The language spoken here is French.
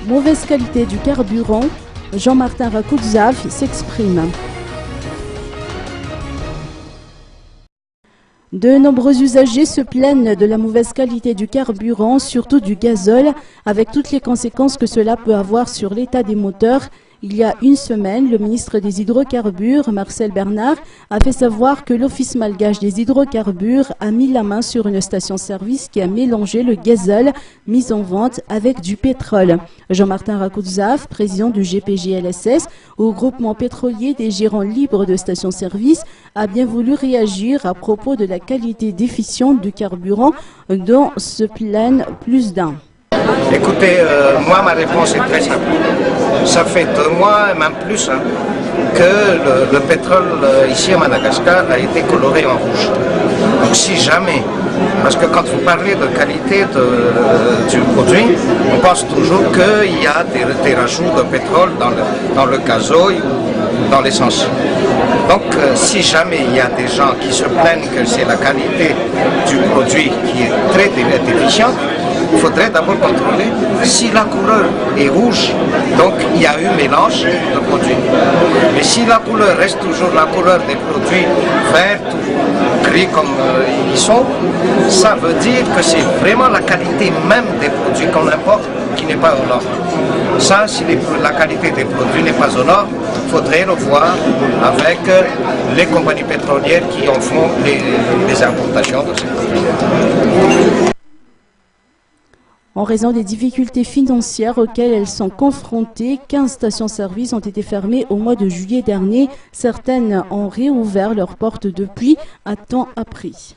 mauvaise qualité du carburant, Jean-Martin Rakoudzaf s'exprime. De nombreux usagers se plaignent de la mauvaise qualité du carburant, surtout du gazole, avec toutes les conséquences que cela peut avoir sur l'état des moteurs. Il y a une semaine, le ministre des Hydrocarbures, Marcel Bernard, a fait savoir que l'Office malgache des hydrocarbures a mis la main sur une station-service qui a mélangé le gazole mis en vente avec du pétrole. Jean-Martin Rakoudzaf, président du GPGLSS, au groupement pétrolier des gérants libres de stations-service, a bien voulu réagir à propos de la qualité déficiente du carburant dont se plaignent plus d'un. Écoutez, moi ma réponse est très simple. Ça fait 2 mois, même plus, que le pétrole ici à Madagascar a été coloré en rouge. Donc si jamais, parce que quand vous parlez de qualité du produit, on pense toujours qu'il y a des rajouts de pétrole dans le gazoil ou dans l'essence. Donc si jamais il y a des gens qui se plaignent que c'est la qualité du produit qui est très déficiente, il faudrait d'abord contrôler si la couleur est rouge, donc il y a eu mélange de produits. Mais si la couleur reste toujours la couleur des produits verts ou gris comme ils sont, ça veut dire que c'est vraiment la qualité même des produits qu'on importe qui n'est pas aux normes. Ça, si la qualité des produits n'est pas aux normes, il faudrait le voir avec les compagnies pétrolières qui en font les importations de ces produits. En raison des difficultés financières auxquelles elles sont confrontées, 15 stations-service ont été fermées au mois de juillet dernier. Certaines ont réouvert leurs portes depuis, à temps appris.